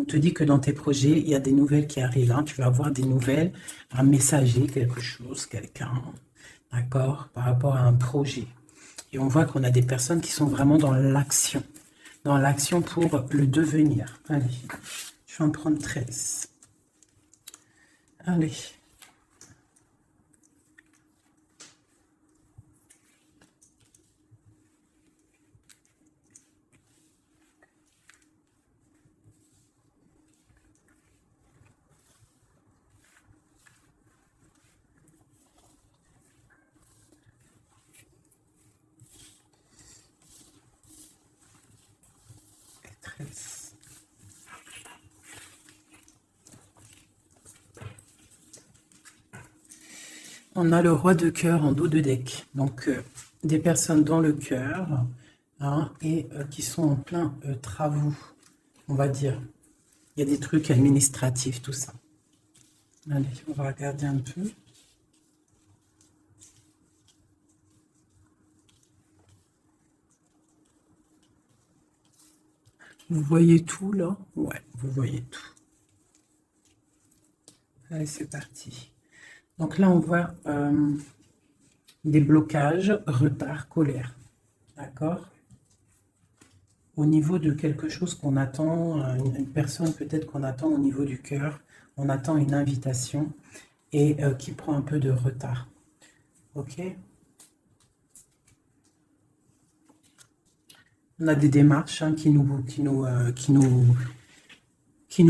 On te dit que dans tes projets, il y a des nouvelles qui arrivent. Hein. Tu vas avoir des nouvelles, un messager, quelque chose, quelqu'un, d'accord, par rapport à un projet. Et on voit qu'on a des personnes qui sont vraiment dans l'action pour le devenir. Allez, je vais en prendre 13. Allez. On a le roi de cœur en dos de deck. Donc, des personnes dans le cœur hein, et qui sont en plein travaux, on va dire. Il y a des trucs administratifs, tout ça. Allez, on va regarder un peu. Vous voyez tout, là? Ouais, vous voyez tout. Allez, c'est parti. Donc là, on voit des blocages, retard, colère. D'accord? Au niveau de quelque chose qu'on attend, une personne peut-être qu'on attend au niveau du cœur, on attend une invitation et qui prend un peu de retard. Ok? On a des démarches hein, qui nous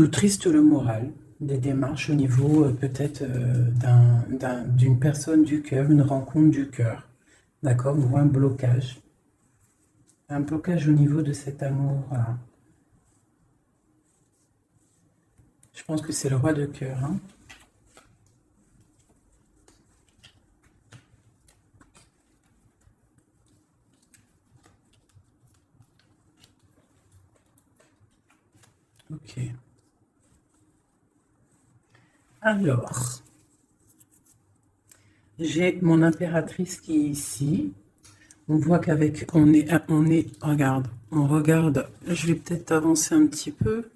tristent le moral. Des démarches au niveau peut-être d'une personne du cœur, une rencontre du cœur. D'accord? Ou un blocage. Un blocage au niveau de cet amour. Voilà. Je pense que c'est le roi de cœur. Hein? Ok. Alors, j'ai mon impératrice qui est ici. On voit qu'avec, regarde, on regarde, je vais peut-être avancer un petit peu,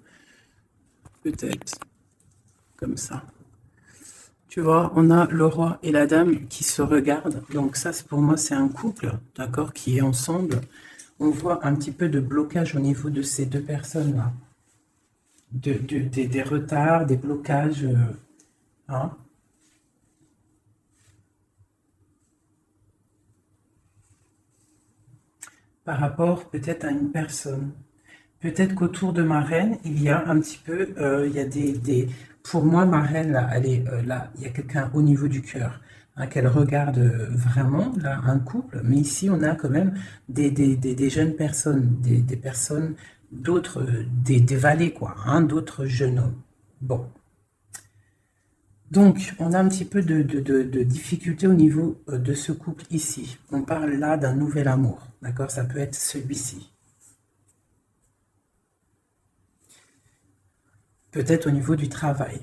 peut-être, comme ça. Tu vois, on a le roi et la dame qui se regardent, donc ça, pour moi, c'est un couple, d'accord, qui est ensemble. On voit un petit peu de blocage au niveau de ces deux personnes-là. Des retards, des blocages, hein. Par rapport peut-être à une personne. Peut-être qu'autour de ma reine, il y a un petit peu, il y a pour moi, ma reine, là, elle est là, il y a quelqu'un au niveau du cœur, hein, qu'elle regarde vraiment, là, un couple, mais ici, on a quand même des jeunes personnes, des personnes, d'autres, des valets, quoi, hein, d'autres jeunes hommes. Bon. Donc, on a un petit peu de difficulté au niveau de ce couple ici. On parle là d'un nouvel amour, d'accord? Ça peut être celui-ci. Peut-être au niveau du travail.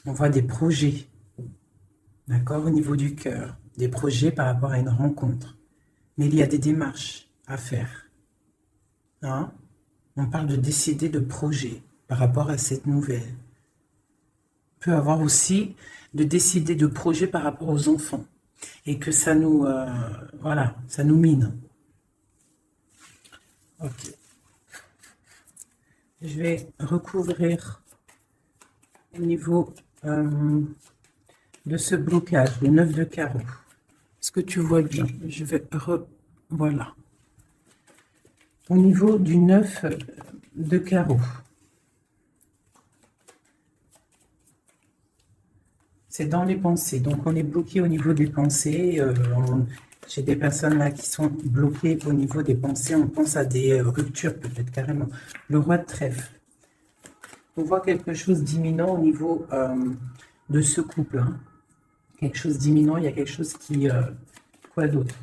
On voit des projets, d'accord? Au niveau du cœur. Des projets par rapport à une rencontre. Mais il y a des démarches à faire. Hein? On parle de décider de projet par rapport à cette nouvelle. Peut avoir aussi de décider de projet par rapport aux enfants et que ça nous voilà, ça nous mine. Ok. Je vais recouvrir au niveau de ce blocage, le 9 de carreau. Est-ce que tu vois bien? Je vais voilà. Au niveau du 9 de carreau. C'est dans les pensées. Donc, on est bloqué au niveau des pensées. J'ai des personnes là qui sont bloquées au niveau des pensées. On pense à des ruptures, peut-être carrément. Le roi de trèfle. On voit quelque chose d'imminent au niveau de ce couple. Hein. Quelque chose d'imminent. Il y a quelque chose qui... quoi d'autre?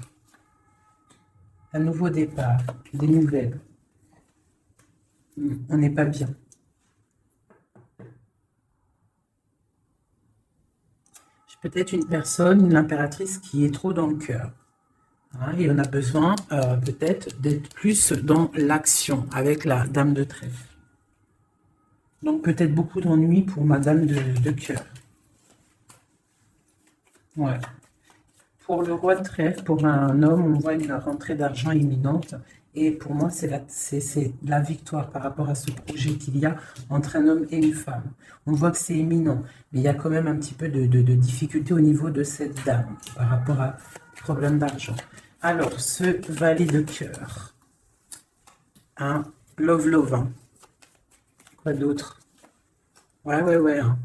Un nouveau départ. Des nouvelles. On n'est pas bien. Peut-être une personne, l'impératrice, qui est trop dans le cœur. Hein, et on a besoin peut-être d'être plus dans l'action avec la dame de trèfle. Donc peut-être beaucoup d'ennuis pour Madame de cœur. Ouais. Pour le roi de trèfle, pour un homme, on voit une rentrée d'argent imminente. Et pour moi, c'est la victoire par rapport à ce projet qu'il y a entre un homme et une femme. On voit que c'est imminent, mais il y a quand même un petit peu de difficulté au niveau de cette dame par rapport à problème d'argent. Alors, ce valet de cœur, hein, love, hein. Quoi d'autre? Ouais, hein.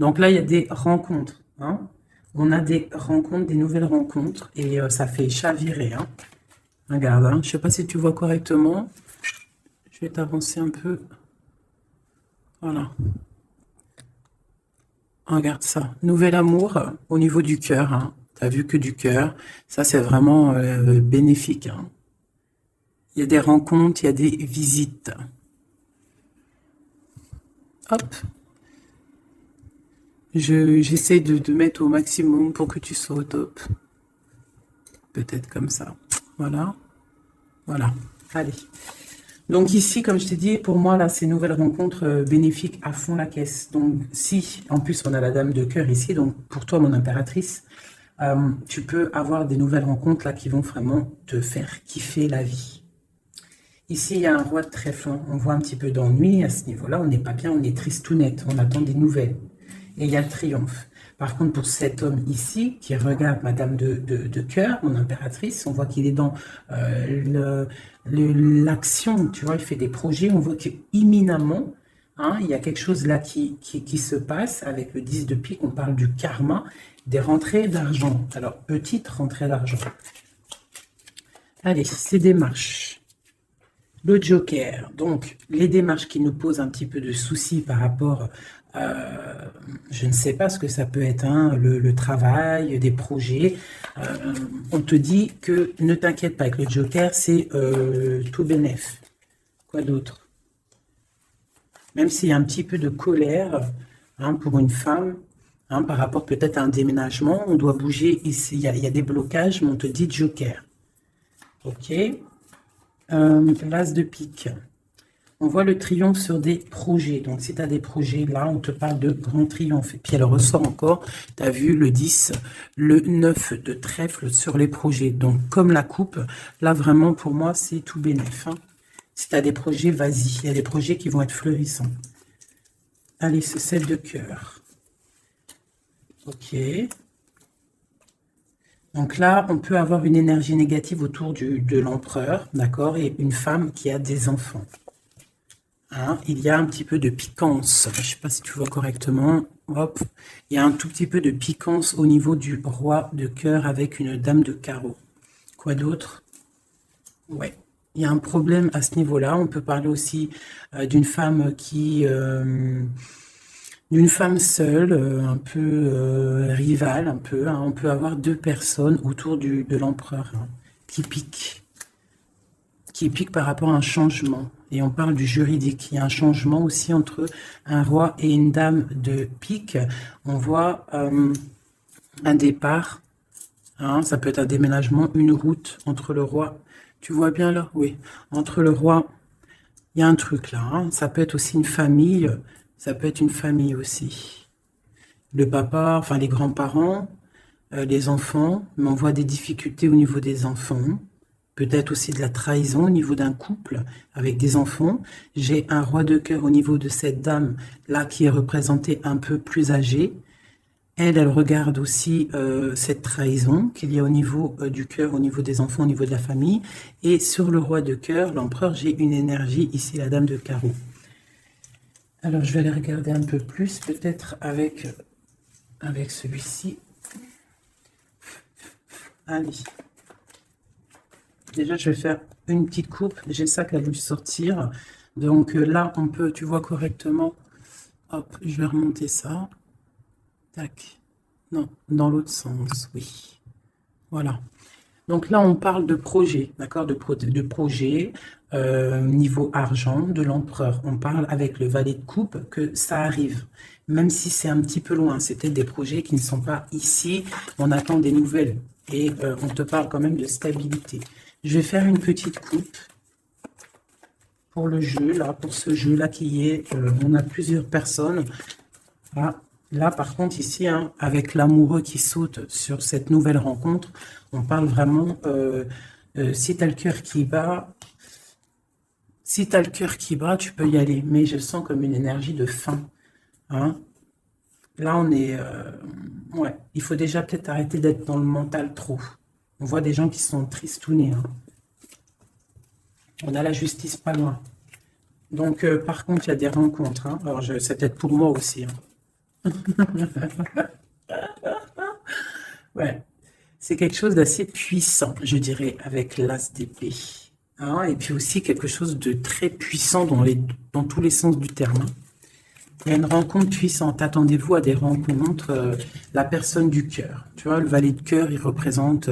Donc là, il y a des rencontres, hein. On a des rencontres, des nouvelles rencontres, et ça fait chavirer, hein. Regarde, hein. Je ne sais pas si tu vois correctement. Je vais t'avancer un peu. Voilà. Regarde ça. Nouvel amour au niveau du cœur, hein. Tu as vu que du cœur. Ça, c'est vraiment bénéfique, hein. Il y a des rencontres, il y a des visites. Hop. J'essaie de mettre au maximum pour que tu sois au top. Peut-être comme ça. Voilà. Voilà. Allez. Donc ici, comme je t'ai dit, pour moi, là, ces nouvelles rencontres bénéfiques à fond la caisse. Donc si, en plus, on a la dame de cœur ici, donc pour toi, mon impératrice, tu peux avoir des nouvelles rencontres là qui vont vraiment te faire kiffer la vie. Ici, il y a un roi de trèfle. On voit un petit peu d'ennui à ce niveau-là. On n'est pas bien, on est triste tout net. On attend des nouvelles. Et il y a le triomphe. Par contre, pour cet homme ici, qui regarde Madame de cœur, mon impératrice, on voit qu'il est dans l'action, tu vois, il fait des projets, on voit qu'imminemment, hein, il y a quelque chose là qui se passe avec le 10 de pique, on parle du karma, des rentrées d'argent. Alors, petite rentrée d'argent. Allez, ces démarches. Le joker, donc les démarches qui nous posent un petit peu de soucis par rapport, je ne sais pas ce que ça peut être, hein, le travail, des projets. On te dit que ne t'inquiète pas avec le joker, c'est tout bénef. Quoi d'autre? Même s'il y a un petit peu de colère, hein, pour une femme, hein, par rapport peut-être à un déménagement, on doit bouger ici, il y a des blocages, mais on te dit joker. Ok. L'as de pique. On voit le triomphe sur des projets. Donc, si tu as des projets, là, on te parle de grand triomphe. Et puis, elle ressort encore, tu as vu le 10, le 9 de trèfle sur les projets. Donc, comme la coupe, là, vraiment, pour moi, c'est tout bénef, hein. Si tu as des projets, vas-y. Il y a des projets qui vont être fleurissants. Allez, ce 7 de cœur. Ok. Donc là, on peut avoir une énergie négative autour de l'empereur, d'accord, et une femme qui a des enfants. Hein, il y a un petit peu de piquance. Je ne sais pas si tu vois correctement. Hop, il y a un tout petit peu de piquance au niveau du roi de cœur avec une dame de carreau. Quoi d'autre? Ouais, il y a un problème à ce niveau-là. On peut parler aussi d'une femme qui... d'une femme seule, un peu rivale, un peu, hein. On peut avoir deux personnes autour de l'empereur, hein, qui piquent par rapport à un changement. Et on parle du juridique. Il y a un changement aussi entre un roi et une dame de pique. On voit un départ, hein, ça peut être un déménagement, une route entre le roi. Tu vois bien là? Oui. Entre le roi, il y a un truc là, hein. Ça peut être aussi une famille. Ça peut être une famille aussi. Le papa, enfin les grands-parents, les enfants, mais on voit des difficultés au niveau des enfants. Peut-être aussi de la trahison au niveau d'un couple avec des enfants. J'ai un roi de cœur au niveau de cette dame là qui est représentée un peu plus âgée. Elle regarde aussi cette trahison qu'il y a au niveau du cœur, au niveau des enfants, au niveau de la famille. Et sur le roi de cœur, l'empereur, j'ai une énergie ici, la dame de carreau. Alors, je vais aller regarder un peu plus, peut-être avec celui-ci. Allez. Déjà, je vais faire une petite coupe. J'ai ça qui a dû sortir. Donc là, on peut, tu vois correctement. Hop, je vais remonter ça. Tac. Non, dans l'autre sens, oui. Voilà. Donc là, on parle de projet, d'accord, de projet, niveau argent, de l'empereur. On parle avec le valet de coupe que ça arrive, même si c'est un petit peu loin. C'est peut-être des projets qui ne sont pas ici. On attend des nouvelles et on te parle quand même de stabilité. Je vais faire une petite coupe pour le jeu, là, pour ce jeu-là qui est, on a plusieurs personnes. Là, par contre, ici, hein, avec l'amoureux qui saute sur cette nouvelle rencontre, on parle vraiment, si tu as le cœur qui bat, tu peux y aller. Mais je sens comme une énergie de fin. Hein. Là, on est... ouais, il faut déjà peut-être arrêter d'être dans le mental trop. On voit des gens qui sont tristounés. Hein. On a la justice pas loin. Donc, par contre, il y a des rencontres. Hein. Alors, c'est peut-être pour moi aussi. Hein. Ouais. C'est quelque chose d'assez puissant, je dirais, avec l'as d'épée. Hein. Et puis aussi quelque chose de très puissant dans tous les sens du terme. Hein. Il y a une rencontre puissante. Attendez-vous à des rencontres, la personne du cœur. Tu vois, le valet de cœur, il représente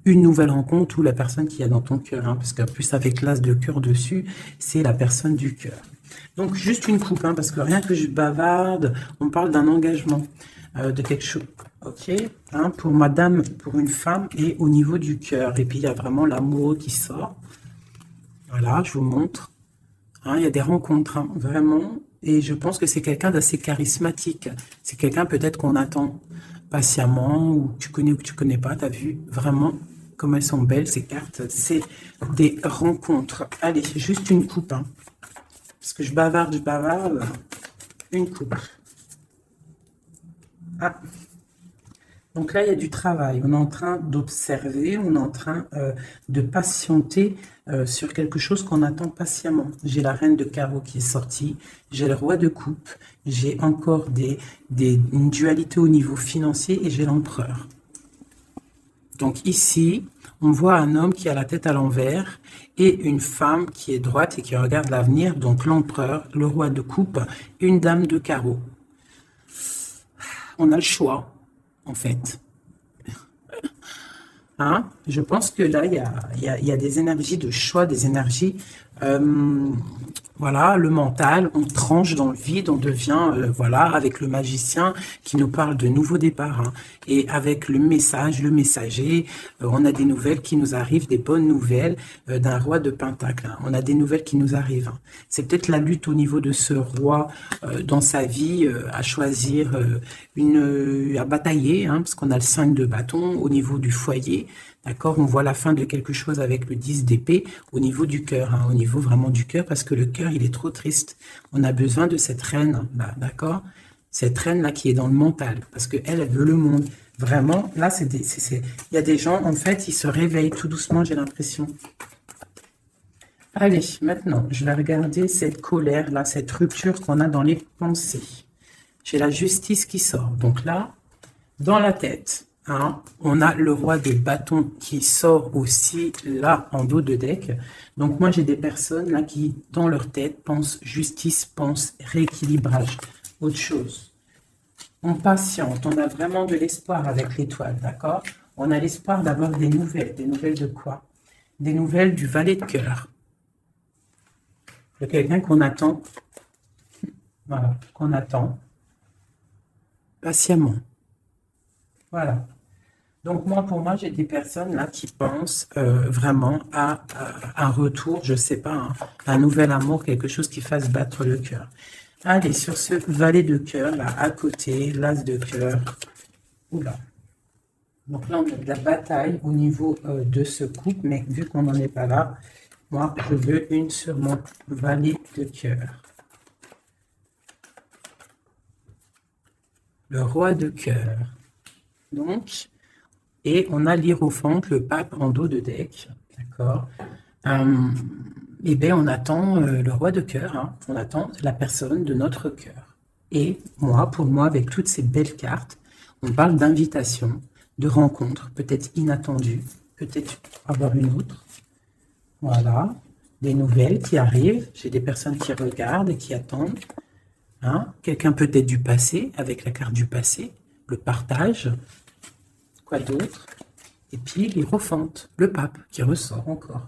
une nouvelle rencontre ou la personne qui est dans ton cœur. Hein, parce qu'en plus, avec l'as de cœur dessus, c'est la personne du cœur. Donc, juste une coupe, hein, parce que rien que je bavarde, on parle d'un engagement, de quelque chose. Ok, hein, pour madame, pour une femme et au niveau du cœur. Et puis, il y a vraiment l'amoureux qui sort. Voilà, je vous montre. Hein, il y a des rencontres, hein, vraiment. Et je pense que c'est quelqu'un d'assez charismatique. C'est quelqu'un peut-être qu'on attend patiemment, ou tu connais pas, tu as vu vraiment comme elles sont belles, ces cartes. C'est des rencontres. Allez, juste une coupe. Hein. Parce que je bavarde. Une coupe. Ah. Donc là, il y a du travail. On est en train d'observer, on est en train de patienter sur quelque chose qu'on attend patiemment. J'ai la reine de carreau qui est sortie, j'ai le roi de coupe, j'ai encore une dualité au niveau financier et j'ai l'empereur. Donc ici, on voit un homme qui a la tête à l'envers et une femme qui est droite et qui regarde l'avenir. Donc l'empereur, le roi de coupe, une dame de carreau. On a le choix. En fait. Hein? Je pense que là, il y a des énergies de choix, des énergies, voilà, le mental, on tranche dans le vide, on devient, voilà, avec le magicien qui nous parle de nouveaux départs. Hein. Et avec le message, le messager, on a des nouvelles qui nous arrivent, des bonnes nouvelles d'un roi de Pentacle. Hein. On a des nouvelles qui nous arrivent. Hein. C'est peut-être la lutte au niveau de ce roi dans sa vie à choisir, à batailler, hein, parce qu'on a le 5 de bâton au niveau du foyer. D'accord, on voit la fin de quelque chose avec le 10 d'épée au niveau du cœur, hein, au niveau vraiment du cœur, parce que le cœur, il est trop triste. On a besoin de cette reine, là, d'accord? Cette reine-là qui est dans le mental, parce qu'elle, elle veut le monde. Vraiment, là, il y a des gens, en fait, ils se réveillent tout doucement, j'ai l'impression. Allez, maintenant, je vais regarder cette colère-là, cette rupture qu'on a dans les pensées. J'ai la justice qui sort. Donc là, dans la tête, hein, on a le roi de bâton qui sort aussi là en dos de deck. Donc moi j'ai des personnes là qui dans leur tête pensent justice, pensent rééquilibrage, autre chose. On patiente, on a vraiment de l'espoir avec l'étoile, d'accord? On a l'espoir d'avoir des nouvelles de quoi? Des nouvelles du valet de cœur. De quelqu'un qu'on attend, voilà, qu'on attend patiemment. Voilà. Donc moi, pour moi, j'ai des personnes là qui pensent vraiment à un retour, je sais pas, un nouvel amour, quelque chose qui fasse battre le cœur. Allez, sur ce valet de cœur, là, à côté, l'as de cœur. Oula. Donc là, on a de la bataille au niveau de ce couple, mais vu qu'on n'en est pas là, moi, je veux une sur mon valet de cœur. Le roi de cœur. Donc... Et on a l'hiérophante, le pape en dos de deck, d'accord. Et bien on attend le roi de cœur, hein, on attend la personne de notre cœur. Et moi, pour moi, avec toutes ces belles cartes, on parle d'invitation, de rencontre, peut-être inattendue, peut-être avoir une autre. Voilà, des nouvelles qui arrivent, j'ai des personnes qui regardent et qui attendent. Hein. Quelqu'un peut-être du passé, avec la carte du passé, le partage. Quoi d'autre? Et puis l'hiérophante, le pape, qui ressort encore.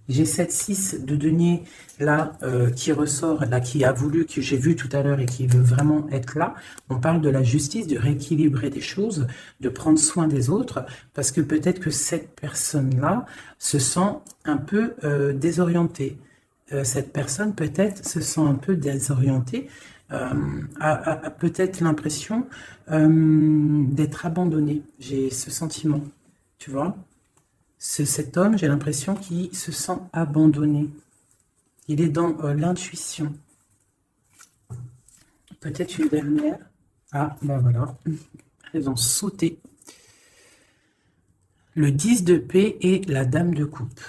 J'ai cette 6 de denier là qui ressort, là qui a voulu, que j'ai vu tout à l'heure et qui veut vraiment être là. On parle de la justice, de rééquilibrer des choses, de prendre soin des autres, parce que peut-être que cette personne-là se sent un peu désorientée. cette personne peut-être se sent un peu désorientée, a peut-être l'impression d'être abandonnée. J'ai ce sentiment, tu vois. Cet homme, j'ai l'impression qu'il se sent abandonné. Il est dans l'intuition. Peut-être une dernière. Ah, ben voilà. Elles ont sauté. Le 10 de paix et la dame de coupe.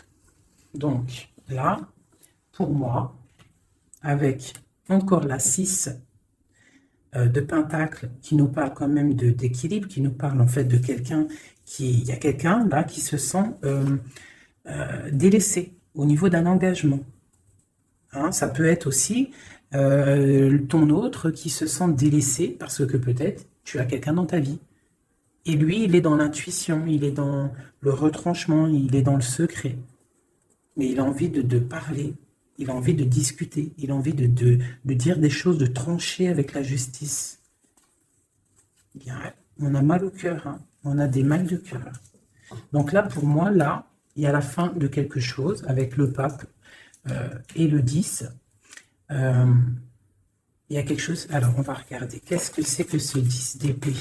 Donc, là, pour moi, avec encore la 6 de pentacle qui nous parle quand même d'équilibre, qui nous parle en fait de quelqu'un il y a quelqu'un là qui se sent délaissé au niveau d'un engagement. Hein, ça peut être aussi ton autre qui se sent délaissé parce que peut-être tu as quelqu'un dans ta vie. Et lui, il est dans l'intuition, il est dans le retranchement, il est dans le secret. Mais il a envie de parler, il a envie de discuter, il a envie de dire des choses, de trancher avec la justice. Bien, on a mal au cœur, hein, on a des mal de cœur. Donc là, pour moi, là, il y a la fin de quelque chose avec le pape et le 10. Il y a quelque chose... Alors, on va regarder. Qu'est-ce que c'est que ce 10 d'épée?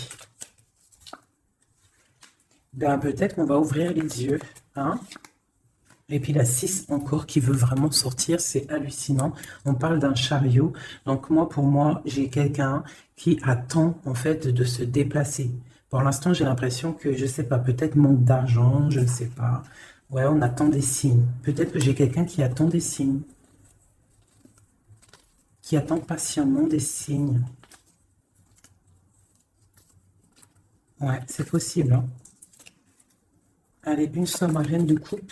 Ben, peut-être qu'on va ouvrir les yeux. Hein? Et puis la 6 encore qui veut vraiment sortir, c'est hallucinant. On parle d'un chariot. Donc moi, pour moi, j'ai quelqu'un qui attend en fait de se déplacer. Pour l'instant, j'ai l'impression que, je sais pas, peut-être manque d'argent, je ne sais pas. Ouais, on attend des signes. Peut-être que j'ai quelqu'un qui attend des signes. Qui attend patiemment des signes. Ouais, c'est possible. Hein. Allez, une somme à reine de coupe.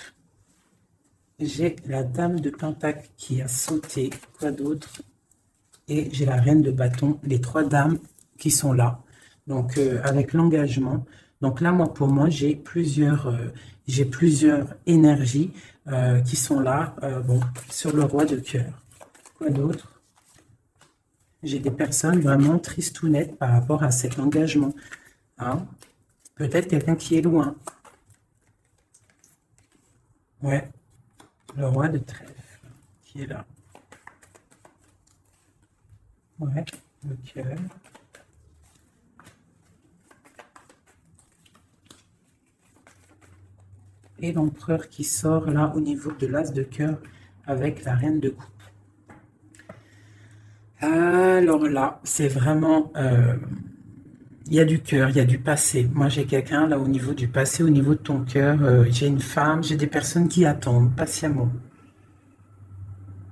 J'ai la dame de pentacle qui a sauté. Quoi d'autre? Et j'ai la reine de bâton. Les 3 dames qui sont là. Donc, avec l'engagement. Donc là, moi, pour moi, j'ai plusieurs énergies qui sont là. Bon, sur le roi de cœur. Quoi d'autre? J'ai des personnes vraiment tristounettes par rapport à cet engagement. Hein? Peut-être quelqu'un qui est loin. Ouais. Le roi de trèfle qui est là. Ouais. Le cœur. Et l'empereur qui sort là au niveau de l'as de cœur avec la reine de coupe. Alors là, c'est vraiment... il y a du cœur, il y a du passé. Moi, j'ai quelqu'un là au niveau du passé, au niveau de ton cœur. J'ai une femme, j'ai des personnes qui attendent patiemment.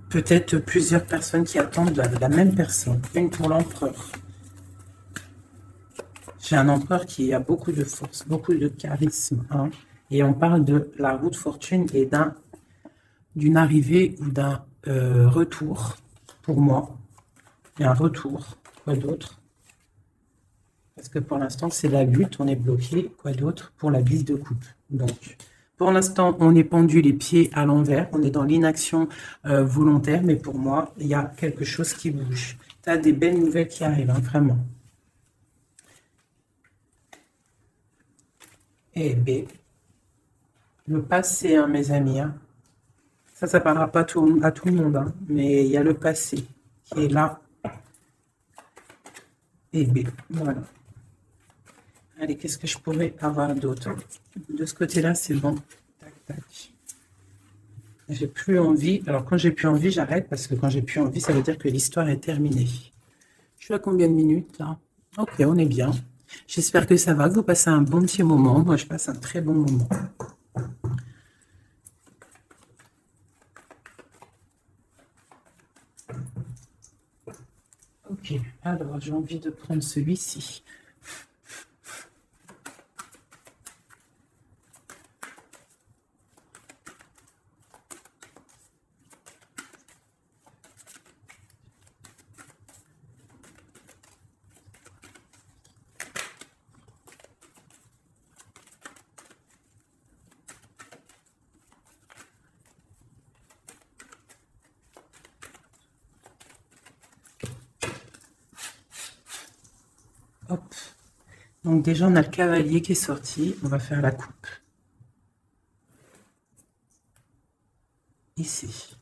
Peut-être plusieurs personnes qui attendent la même personne. Une pour l'empereur. J'ai un empereur qui a beaucoup de force, beaucoup de charisme. Hein, et on parle de la roue de fortune et d'une arrivée ou d'un retour. Pour moi, il y a un retour. Quoi d'autre? Parce que pour l'instant, c'est la lutte, on est bloqué. Quoi d'autre? Pour la bise de coupe. Donc, pour l'instant, on est pendu les pieds à l'envers. On est dans l'inaction volontaire. Mais pour moi, il y a quelque chose qui bouge. Tu as des belles nouvelles qui arrivent, hein, vraiment. Et B. Le passé, hein, mes amis. Hein. Ça parlera pas à tout le monde. Hein, mais il y a le passé qui est là. Et B. Voilà. Allez, qu'est-ce que je pourrais avoir d'autre? De ce côté-là, c'est bon. Tac, tac. J'ai plus envie. Alors, quand j'ai plus envie, j'arrête parce que quand j'ai plus envie, ça veut dire que l'histoire est terminée. Je suis à combien de minutes, là? Ok, on est bien. J'espère que ça va, que vous passez un bon petit moment. Moi, je passe un très bon moment. Ok, alors j'ai envie de prendre celui-ci. Hop. Donc déjà, on a le cavalier qui est sorti. On va faire la coupe. Ici.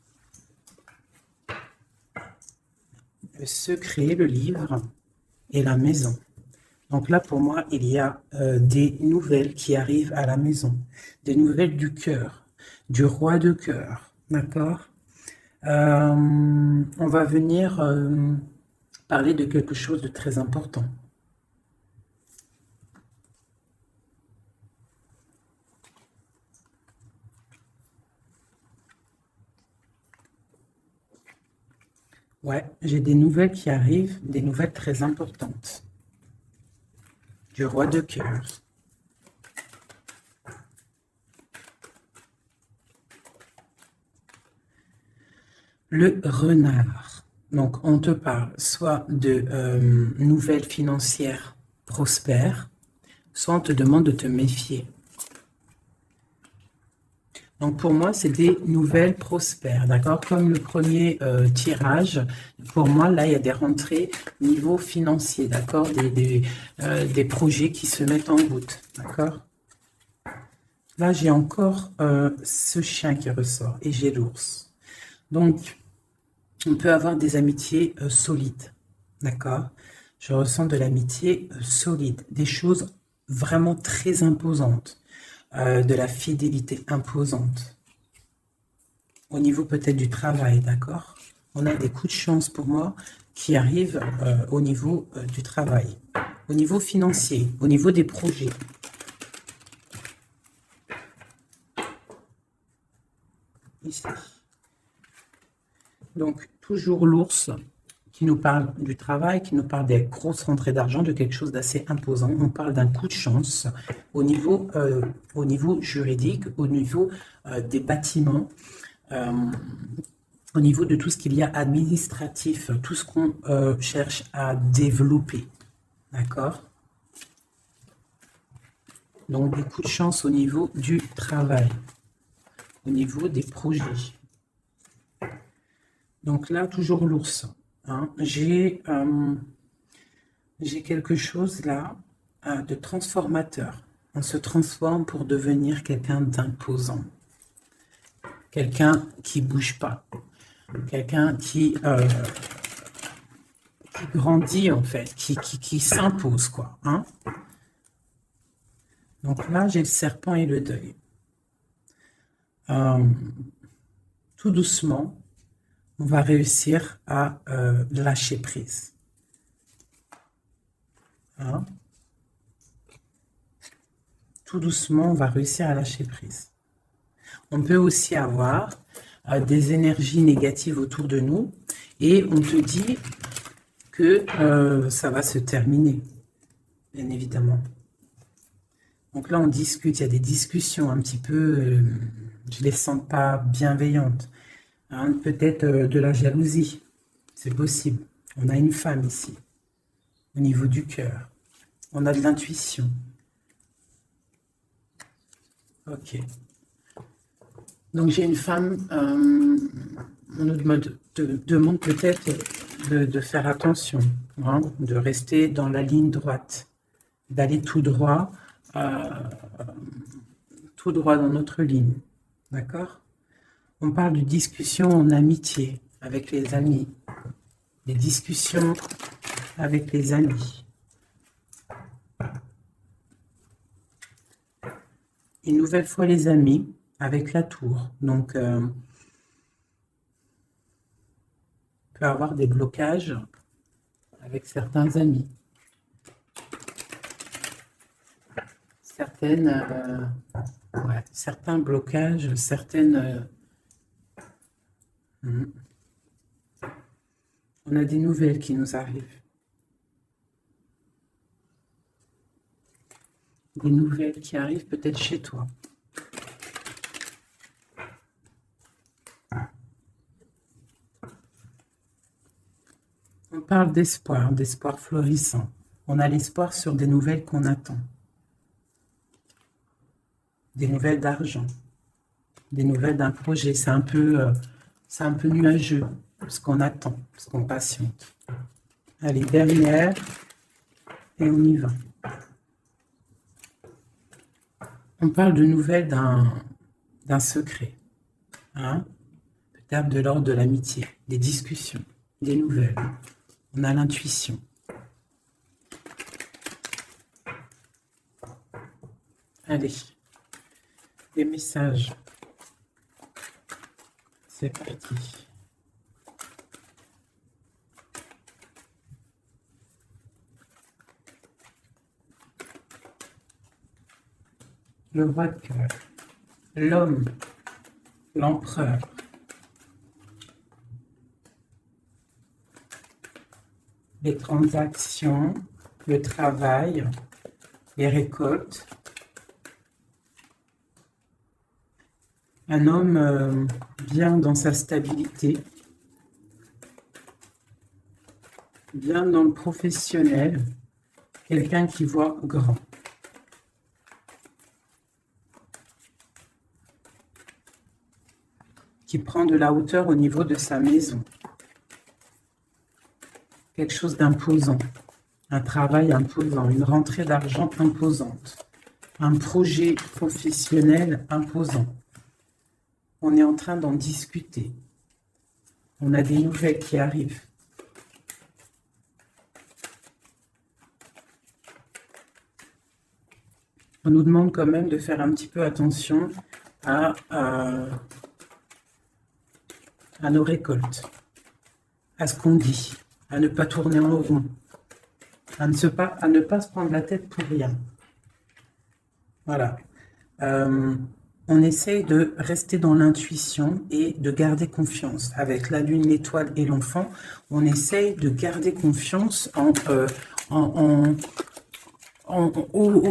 le secret, le livre et la maison. Donc là, pour moi, il y a des nouvelles qui arrivent à la maison. Des nouvelles du cœur, du roi de cœur. D'accord? On va venir parler de quelque chose de très important. Ouais, j'ai des nouvelles qui arrivent, des nouvelles très importantes. Du roi de cœur. Le renard. Donc, on te parle soit de nouvelles financières prospères, soit on te demande de te méfier. Donc, pour moi, c'est des nouvelles prospères, d'accord? Comme le premier tirage, pour moi, là, il y a des rentrées niveau financier, d'accord? Des projets qui se mettent en route, d'accord? Là, j'ai encore ce chien qui ressort et j'ai l'ours. Donc, on peut avoir des amitiés solides, d'accord? Je ressens de l'amitié solide, des choses vraiment très imposantes, de la fidélité imposante. Au niveau peut-être du travail, d'accord? On a des coups de chance pour moi qui arrivent au niveau du travail, au niveau financier, au niveau des projets. Ici. Donc, toujours l'ours qui nous parle du travail, qui nous parle des grosses rentrées d'argent, de quelque chose d'assez imposant. On parle d'un coup de chance au niveau juridique, au niveau des bâtiments, au niveau de tout ce qu'il y a administratif, tout ce qu'on cherche à développer. D'accord? Donc, des coups de chance au niveau du travail, au niveau des projets. Donc là, toujours l'ours. Hein. J'ai quelque chose là de transformateur. On se transforme pour devenir quelqu'un d'imposant. Quelqu'un qui ne bouge pas. Quelqu'un qui grandit en fait, qui s'impose quoi. Hein. Donc là, j'ai le serpent et le deuil. Tout doucement, on va réussir à lâcher prise. Hein? Tout doucement, on va réussir à lâcher prise. On peut aussi avoir des énergies négatives autour de nous et on te dit que ça va se terminer, bien évidemment. Donc là, on discute, il y a des discussions un petit peu, je ne les sens pas bienveillantes. Hein, peut-être de la jalousie, c'est possible. On a une femme ici, au niveau du cœur. On a de l'intuition. Ok. Donc j'ai une femme, on nous demande peut-être de faire attention, hein, de rester dans la ligne droite, d'aller tout droit dans notre ligne. D'accord? On parle de discussions en amitié avec les amis, des discussions avec les amis. Une nouvelle fois les amis avec la tour. Donc, on peut avoir des blocages avec certains amis. Certains blocages, certaines... On a des nouvelles qui nous arrivent. Des nouvelles qui arrivent peut-être chez toi. On parle d'espoir, d'espoir florissant. On a l'espoir sur des nouvelles qu'on attend. Des nouvelles d'argent. Des nouvelles d'un projet. C'est un peu nuageux, ce qu'on attend, ce qu'on patiente. Allez, dernière, et on y va. On parle de nouvelles d'un secret. Hein? Peut-être de l'ordre de l'amitié, des discussions, des nouvelles. On a l'intuition. Allez, les messages. C'est parti. Le roi de cœur, l'homme, l'empereur, les transactions, le travail, les récoltes. Un homme bien dans sa stabilité, bien dans le professionnel, quelqu'un qui voit grand. Qui prend de la hauteur au niveau de sa maison. Quelque chose d'imposant, un travail imposant, une rentrée d'argent imposante, un projet professionnel imposant. On est en train d'en discuter. On a des nouvelles qui arrivent. On nous demande quand même de faire un petit peu attention à nos récoltes, à ce qu'on dit, à ne pas tourner en rond, à ne pas se prendre la tête pour rien. Voilà. On essaye de rester dans l'intuition et de garder confiance. Avec la lune, l'étoile et l'enfant, on essaye de garder confiance au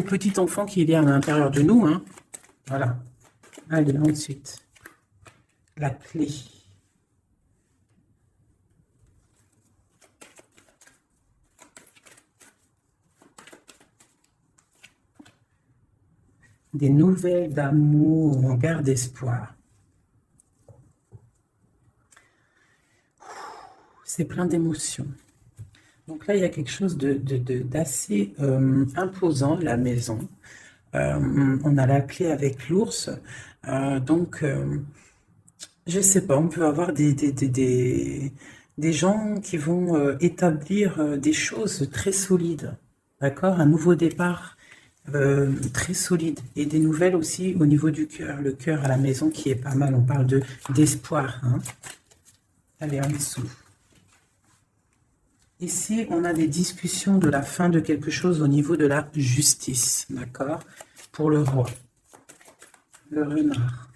petit enfant qui est à l'intérieur de nous. Hein. Voilà. Allez, ensuite, la clé. Des nouvelles d'amour, on garde espoir. C'est plein d'émotions. Donc là, il y a quelque chose d'assez imposant, la maison. On a la clé avec l'ours. Donc, je ne sais pas, on peut avoir des gens qui vont établir des choses très solides. D'accord? Un nouveau départ. Très solide et des nouvelles aussi au niveau du cœur, le cœur à la maison qui est pas mal, on parle d'espoir. Hein. Allez, en dessous. Ici, on a des discussions de la fin de quelque chose au niveau de la justice, d'accord? Pour le roi, le renard.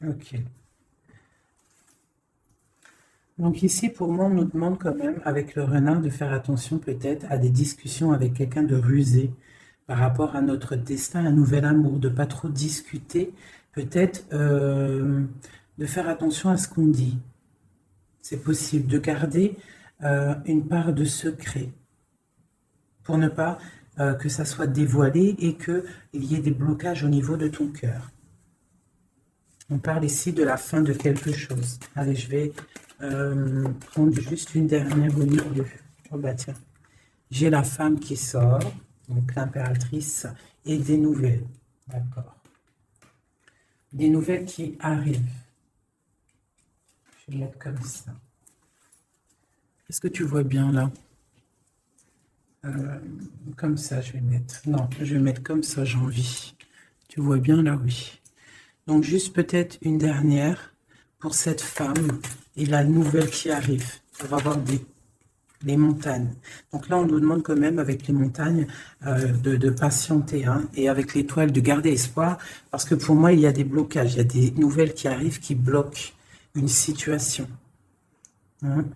Ok. Donc ici, pour moi, on nous demande quand même, avec le renard, de faire attention peut-être à des discussions avec quelqu'un de rusé par rapport à notre destin, un nouvel amour, de pas trop discuter, peut-être de faire attention à ce qu'on dit. C'est possible de garder une part de secret pour ne pas que ça soit dévoilé et qu'il y ait des blocages au niveau de ton cœur. On parle ici de la fin de quelque chose. Allez, je vais prendre juste une dernière au milieu. Oh bah tiens, j'ai la femme qui sort, donc l'impératrice, et des nouvelles. D'accord. Des nouvelles qui arrivent. Je vais mettre comme ça. Est-ce que tu vois bien là? Comme ça, je vais mettre. Non, je vais mettre comme ça, j'ai envie. Tu vois bien là, oui. Donc, juste peut-être une dernière pour cette femme et la nouvelle qui arrive. On va voir les montagnes. Donc là, on nous demande quand même, avec les montagnes, de patienter. Hein, et avec l'étoile, de garder espoir. Parce que pour moi, il y a des blocages. Il y a des nouvelles qui arrivent qui bloquent une situation. Hein,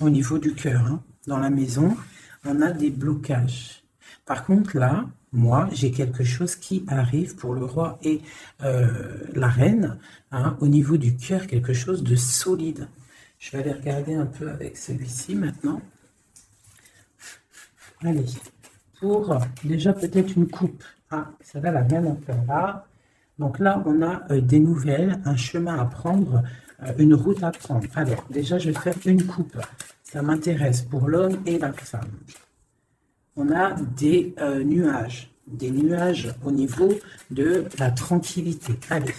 au niveau du cœur, hein, dans la maison, on a des blocages. Par contre, là, moi, j'ai quelque chose qui arrive pour le roi et la reine, hein, au niveau du cœur, quelque chose de solide. Je vais aller regarder un peu avec celui-ci maintenant. Allez, pour déjà peut-être une coupe. Ah, ça va la même hauteur là. Donc là, on a des nouvelles, un chemin à prendre, une route à prendre. Alors, déjà, je vais faire une coupe. Ça m'intéresse pour l'homme et la femme. on a des nuages au niveau de la tranquillité. Allez,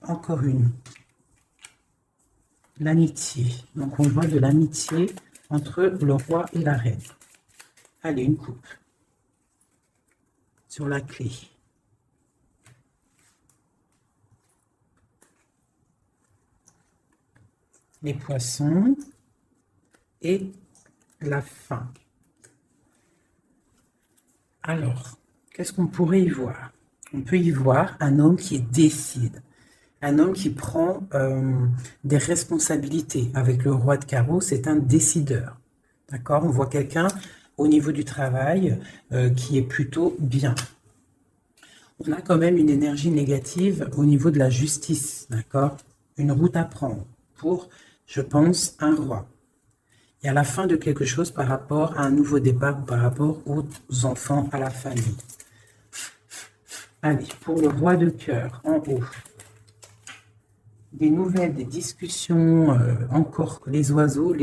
encore une. L'amitié. Donc, on voit de l'amitié entre le roi et la reine. Allez, une coupe. Sur la clé. Les poissons et la fin. Alors, qu'est-ce qu'on pourrait y voir? On peut y voir un homme qui décide, un homme qui prend des responsabilités. Avec le roi de carreau, c'est un décideur. D'accord? On voit quelqu'un au niveau du travail qui est plutôt bien. On a quand même une énergie négative au niveau de la justice. D'accord? Une route à prendre pour, je pense, un roi. Et à la fin de quelque chose par rapport à un nouveau départ, par rapport aux enfants, à la famille. Allez, pour le roi de cœur, en haut. Des nouvelles, des discussions, encore les oiseaux,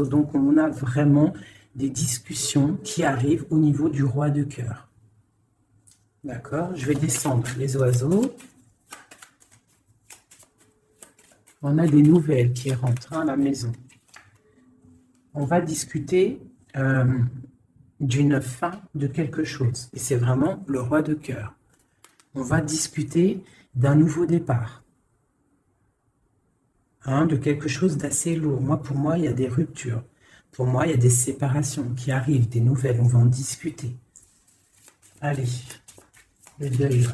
donc on a vraiment des discussions qui arrivent au niveau du roi de cœur. D'accord, je vais descendre les oiseaux. On a des nouvelles qui rentrent à la maison. On va discuter d'une fin de quelque chose. Et c'est vraiment le roi de cœur. On va discuter d'un nouveau départ. De quelque chose d'assez lourd. Pour moi, il y a des ruptures. Pour moi, il y a des séparations qui arrivent, des nouvelles. On va en discuter. Allez, le deuil.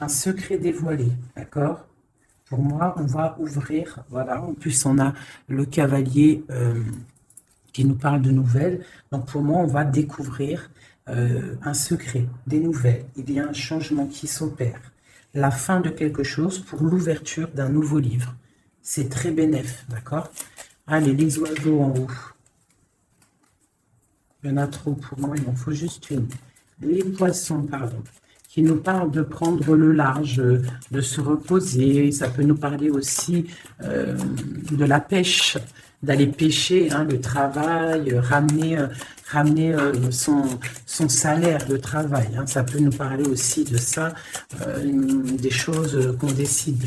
Un secret dévoilé, d'accord? Pour moi, on va ouvrir, voilà. En plus, on a le cavalier qui nous parle de nouvelles. Donc, pour moi, on va découvrir un secret, des nouvelles. Il y a un changement qui s'opère. La fin de quelque chose pour l'ouverture d'un nouveau livre. C'est très bénéfique, d'accord? Allez, les oiseaux en haut. Il y en a trop pour moi, il m'en faut juste une. Les poissons, pardon, qui nous parlent de prendre le large, de se reposer. Ça peut nous parler aussi de la pêche, d'aller pêcher, le travail, ramener son salaire de travail. Ça peut nous parler aussi de ça, des choses qu'on décide.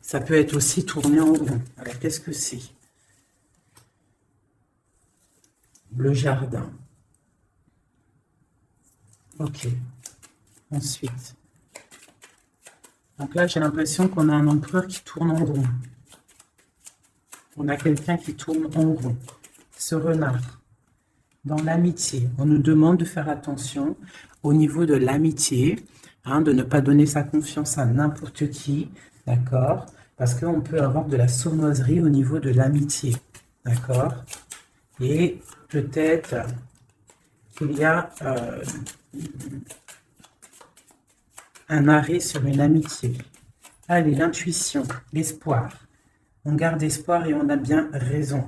Ça peut être aussi tourné en rond. Alors, qu'est-ce que c'est? Le jardin. Ok. Ensuite. Donc là, j'ai l'impression qu'on a un empereur qui tourne en rond. On a quelqu'un qui tourne en rond. Ce renard. Dans l'amitié, on nous demande de faire attention au niveau de l'amitié, de ne pas donner sa confiance à n'importe qui, d'accord? Parce qu'on peut avoir de la sournoiserie au niveau de l'amitié, d'accord? Et peut-être qu'il y a un arrêt sur une amitié. Allez, l'intuition, l'espoir. On garde espoir et on a bien raison.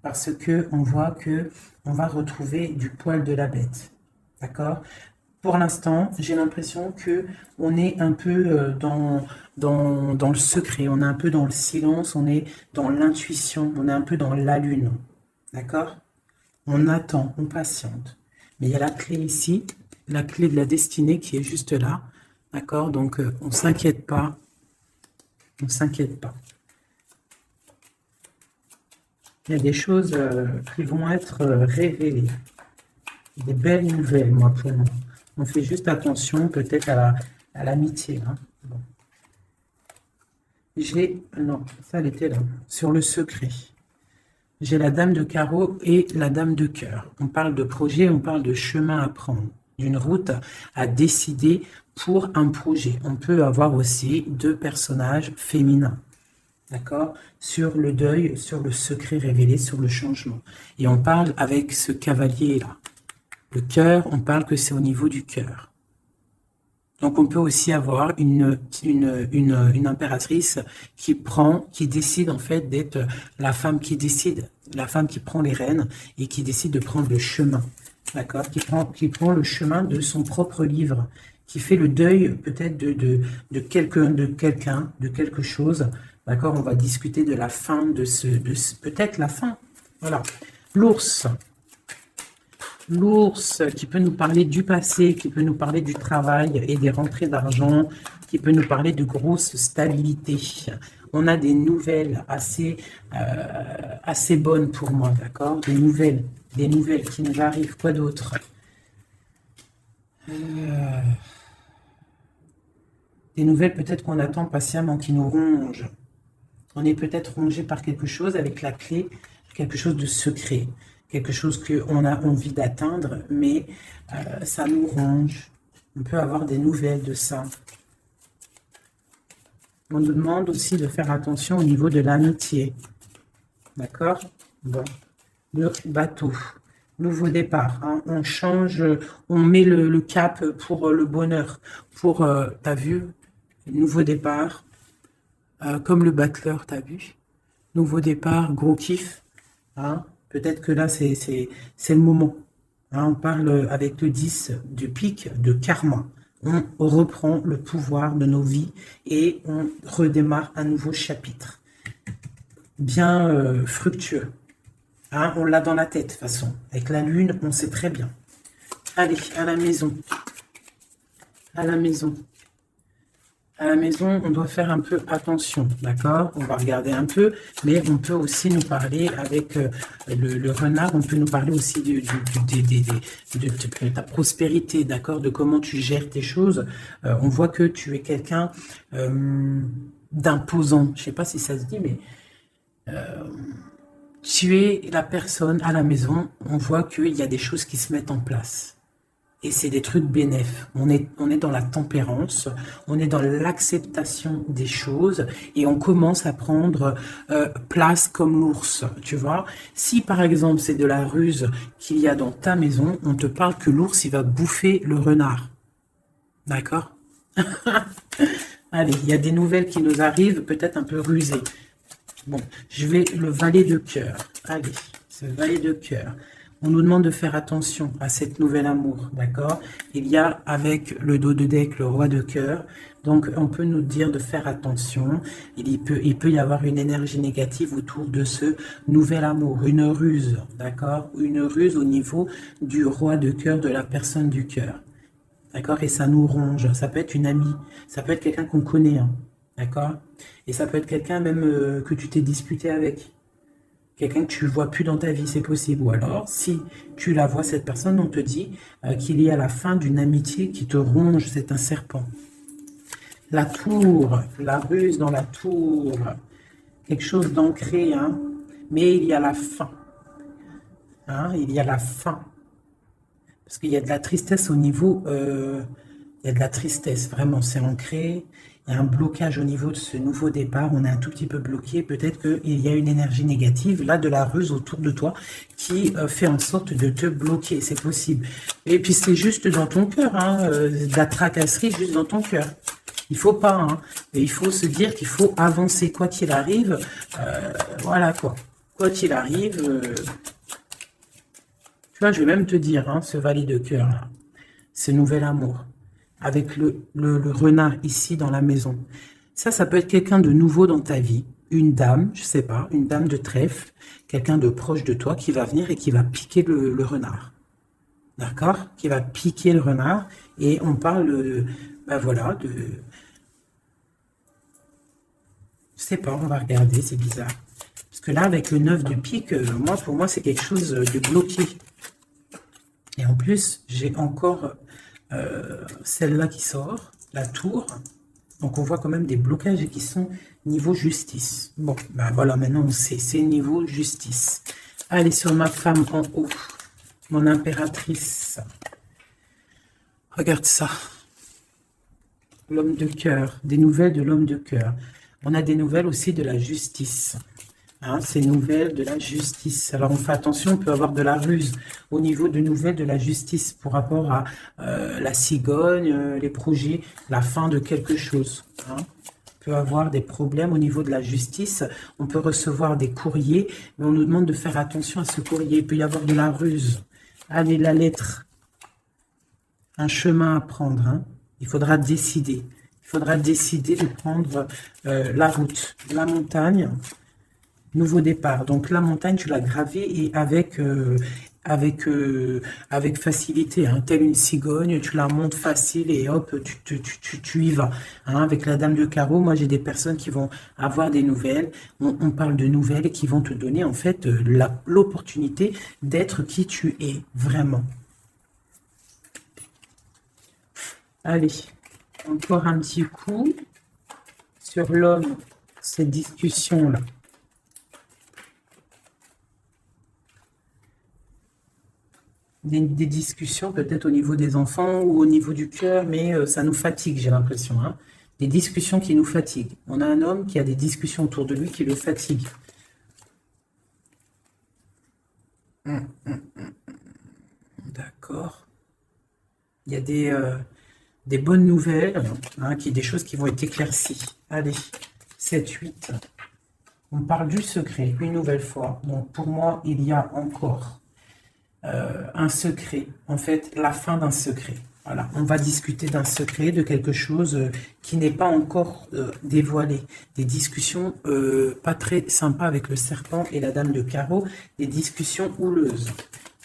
Parce que on voit que on va retrouver du poil de la bête. D'accord? Pour l'instant, j'ai l'impression que on est un peu dans le secret, on est un peu dans le silence, on est dans l'intuition, on est un peu dans la lune. D'accord? On attend, on patiente. Mais il y a la clé ici, la clé de la destinée qui est juste là. D'accord? Donc, on ne s'inquiète pas. On ne s'inquiète pas. Il y a des choses qui vont être révélées. Des belles nouvelles, moi, pour moi. On fait juste attention, peut-être, à l'amitié. Bon. Non, ça, elle était là. Sur le secret. J'ai la dame de carreau et la dame de cœur. On parle de projet, on parle de chemin à prendre, d'une route à décider pour un projet. On peut avoir aussi deux personnages féminins, d'accord? Sur le deuil, sur le secret révélé, sur le changement. Et on parle avec ce cavalier-là. Le cœur, on parle que c'est au niveau du cœur. Donc, on peut aussi avoir une impératrice qui décide en fait d'être la femme qui décide, la femme qui prend les rênes et qui décide de prendre le chemin, d'accord, qui prend le chemin de son propre livre, qui fait le deuil peut-être de quelqu'un, de quelque chose, d'accord. On va discuter de la fin peut-être la fin, voilà. L'ours. L'ours qui peut nous parler du passé, qui peut nous parler du travail et des rentrées d'argent, qui peut nous parler de grosse stabilité. On a des nouvelles assez bonnes pour moi, d'accord? Des nouvelles qui nous arrivent. Quoi d'autre? Des nouvelles peut-être qu'on attend patiemment, qui nous rongent. On est peut-être rongé par quelque chose avec la clé, quelque chose de secret, quelque chose qu'on a envie d'atteindre, mais ça nous ronge. On peut avoir des nouvelles de ça. On nous demande aussi de faire attention au niveau de l'amitié. D'accord? Bon. Le bateau. Nouveau départ. Hein. On change, on met le cap pour le bonheur. Pour, t'as vu? Nouveau départ. Comme le battleur, t'as vu? Nouveau départ, gros kiff. Hein? Peut-être que là, c'est le moment. Hein? On parle avec le 10 du pic de karma. On reprend le pouvoir de nos vies et on redémarre un nouveau chapitre. Bien fructueux. Hein, on l'a dans la tête, de toute façon. Avec la lune, on sait très bien. Allez, à la maison. À la maison. À la maison, on doit faire un peu attention, d'accord? On va regarder un peu, mais on peut aussi nous parler avec le renard, on peut nous parler aussi de ta prospérité, d'accord? De comment tu gères tes choses. On voit que tu es quelqu'un d'imposant. Je ne sais pas si ça se dit, mais tu es la personne à la maison. On voit qu'il y a des choses qui se mettent en place. Et c'est des trucs bénéfiques. On est dans la tempérance, on est dans l'acceptation des choses et on commence à prendre place comme l'ours, tu vois. Si par exemple c'est de la ruse qu'il y a dans ta maison, on te parle que l'ours il va bouffer le renard. D'accord? Allez, il y a des nouvelles qui nous arrivent, peut-être un peu rusées. Bon, je vais le valet de cœur. Allez, ce valet de cœur. On nous demande de faire attention à cette nouvelle amour, d'accord? Il y a avec le dos de deck le roi de cœur, donc on peut nous dire de faire attention. Il peut y avoir une énergie négative autour de ce nouvel amour, une ruse, d'accord? Une ruse au niveau du roi de cœur, de la personne du cœur, d'accord? Et ça nous ronge, ça peut être une amie, ça peut être quelqu'un qu'on connaît, hein, d'accord? Et ça peut être quelqu'un même que tu t'es disputé avec. Quelqu'un que tu ne vois plus dans ta vie, c'est possible. Ou alors, si tu la vois, cette personne, on te dit qu'il y a la fin d'une amitié qui te ronge, c'est un serpent. La tour, la ruse dans la tour, quelque chose d'ancré, hein, mais il y a la fin. Hein, il y a la fin. Parce qu'il y a de la tristesse au niveau... il y a de la tristesse, vraiment, c'est ancré. Il y a un blocage au niveau de ce nouveau départ, on est un tout petit peu bloqué, peut-être qu'il y a une énergie négative, là, de la ruse autour de toi, qui fait en sorte de te bloquer, c'est possible. Et puis c'est juste dans ton cœur, hein, de la tracasserie juste dans ton cœur. Il faut pas, hein, et il faut se dire qu'il faut avancer, quoi qu'il arrive, voilà quoi. Quoi qu'il arrive, tu vois, je vais même te dire, hein, ce valet de cœur, là, ce nouvel amour, avec le renard ici dans la maison. Ça peut être quelqu'un de nouveau dans ta vie. Une dame, je sais pas, une dame de trèfle, quelqu'un de proche de toi qui va venir et qui va piquer le renard. D'accord? Qui va piquer le renard. Et on parle, ben voilà, de... Je sais pas, on va regarder, c'est bizarre. Parce que là, avec le 9 de pique, pour moi, c'est quelque chose de bloqué. Et en plus, j'ai encore... celle-là qui sort, la tour. Donc on voit quand même des blocages qui sont niveau justice. Bon, ben voilà, maintenant on sait, c'est niveau justice. Allez, sur ma femme en haut, mon impératrice. Regarde ça. L'homme de cœur, des nouvelles de l'homme de cœur. On a des nouvelles aussi de la justice. Hein, ces nouvelles de la justice. Alors on fait attention, on peut avoir de la ruse au niveau de nouvelles de la justice pour rapport à la cigogne, les projets, la fin de quelque chose. Hein. On peut avoir des problèmes au niveau de la justice, on peut recevoir des courriers, mais on nous demande de faire attention à ce courrier. Il peut y avoir de la ruse. Allez, la lettre. Un chemin à prendre. Hein. Il faudra décider. Il faudra décider de prendre la route, la montagne. Nouveau départ. Donc la montagne, tu l'as gravée et avec avec facilité, hein. Telle une cigogne, tu la montes facile et hop, tu y vas. Hein. Avec la dame de carreau, moi j'ai des personnes qui vont avoir des nouvelles, on parle de nouvelles et qui vont te donner en fait l'opportunité d'être qui tu es, vraiment. Allez, encore un petit coup sur l'homme, cette discussion-là. Des discussions peut-être au niveau des enfants ou au niveau du cœur, mais ça nous fatigue, j'ai l'impression. Hein. Des discussions qui nous fatiguent. On a un homme qui a des discussions autour de lui qui le fatiguent. D'accord. Il y a des bonnes nouvelles, hein, des choses qui vont être éclaircies. Allez, 7, 8. On parle du secret, une nouvelle fois. Donc pour moi, il y a encore un secret, en fait, la fin d'un secret. Voilà, on va discuter d'un secret, de quelque chose qui n'est pas encore dévoilé. Des discussions pas très sympas avec le serpent et la dame de carreau, des discussions houleuses.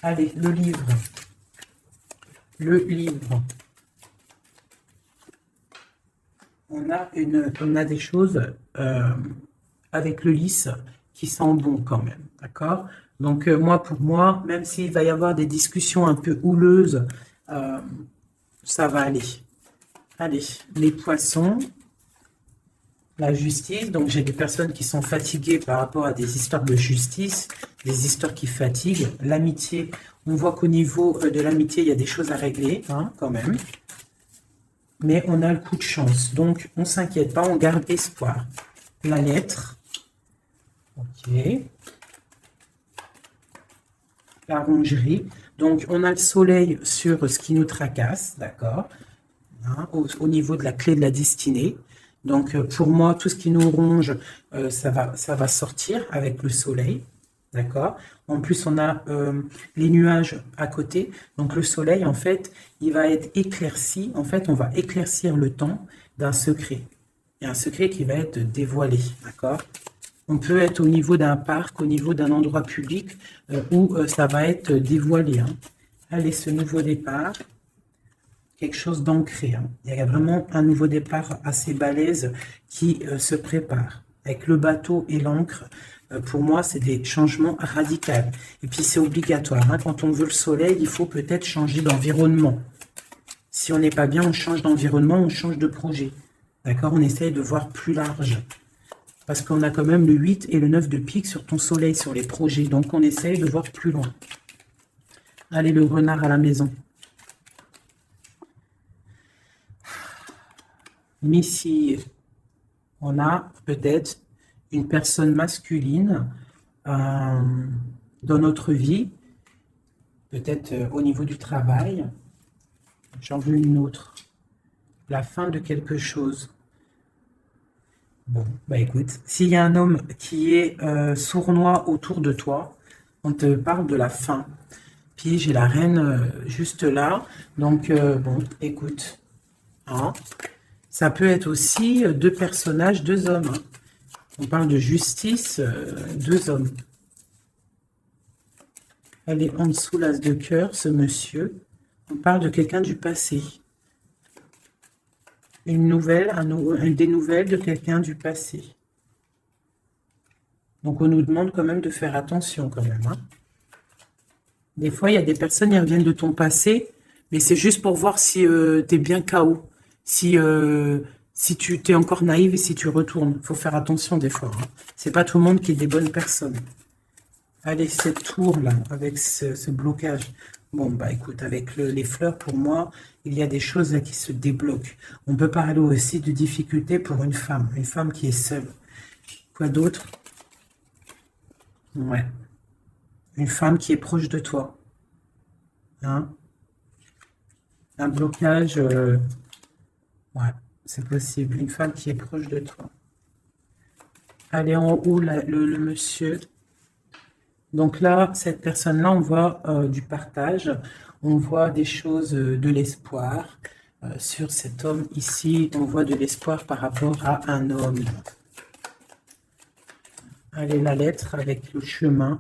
Allez, le livre. Le livre. On a des choses avec le lys qui sent bon quand même, d'accord? Donc pour moi, même s'il va y avoir des discussions un peu houleuses, ça va aller. Allez, les poissons, la justice. Donc j'ai des personnes qui sont fatiguées par rapport à des histoires de justice, des histoires qui fatiguent. L'amitié, on voit qu'au niveau de l'amitié, il y a des choses à régler, hein, quand même. Mais on a le coup de chance. Donc on ne s'inquiète pas, on garde espoir. La lettre. Ok. La rongerie. Donc, on a le soleil sur ce qui nous tracasse, d'accord, hein, au niveau de la clé de la destinée. Donc, pour moi, tout ce qui nous ronge, ça va sortir avec le soleil, d'accord. En plus, on a les nuages à côté. Donc, le soleil, en fait, il va être éclairci. En fait, on va éclaircir le temps d'un secret. Il y a un secret qui va être dévoilé, d'accord. On peut être au niveau d'un parc, au niveau d'un endroit public où ça va être dévoilé. Hein. Allez, ce nouveau départ, quelque chose d'ancré. Hein. Il y a vraiment un nouveau départ assez balèze qui se prépare. Avec le bateau et l'encre, pour moi, c'est des changements radicaux. Et puis, c'est obligatoire. Hein. Quand on veut le soleil, il faut peut-être changer d'environnement. Si on n'est pas bien, on change d'environnement, on change de projet. D'accord? On essaye de voir plus large. Parce qu'on a quand même le 8 et le 9 de pique sur ton soleil, sur les projets. Donc, on essaye de voir plus loin. Allez, le renard à la maison. Missile. On a peut-être une personne masculine dans notre vie. Peut-être au niveau du travail. J'en veux une autre. La fin de quelque chose. Bon, bah écoute, s'il y a un homme qui est sournois autour de toi, on te parle de la fin. Puis j'ai la reine juste là. Donc, bon, écoute. Hein, ça peut être aussi deux personnages, deux hommes. Hein. On parle de justice, deux hommes. Elle est en dessous, l'as de cœur, ce monsieur. On parle de quelqu'un du passé. Une nouvelle, des nouvelles de quelqu'un du passé. Donc, on nous demande quand même de faire attention quand même. Hein. Des fois, il y a des personnes qui reviennent de ton passé, mais c'est juste pour voir si tu es bien KO. Si tu t'es encore naïve et si tu retournes. Il faut faire attention des fois. Hein. C'est pas tout le monde qui est des bonnes personnes. Allez, cette tour-là, avec ce blocage. Bon, bah écoute, avec les fleurs, pour moi, il y a des choses là qui se débloquent. On peut parler aussi de difficultés pour une femme qui est seule. Quoi d'autre? Ouais. Une femme qui est proche de toi. Hein? Un blocage, ouais, c'est possible. Une femme qui est proche de toi. Allez, en haut, le monsieur. Donc là, cette personne-là, on voit du partage, on voit des choses, de l'espoir. Sur cet homme ici, on voit de l'espoir par rapport à un homme. Allez, la lettre avec le chemin.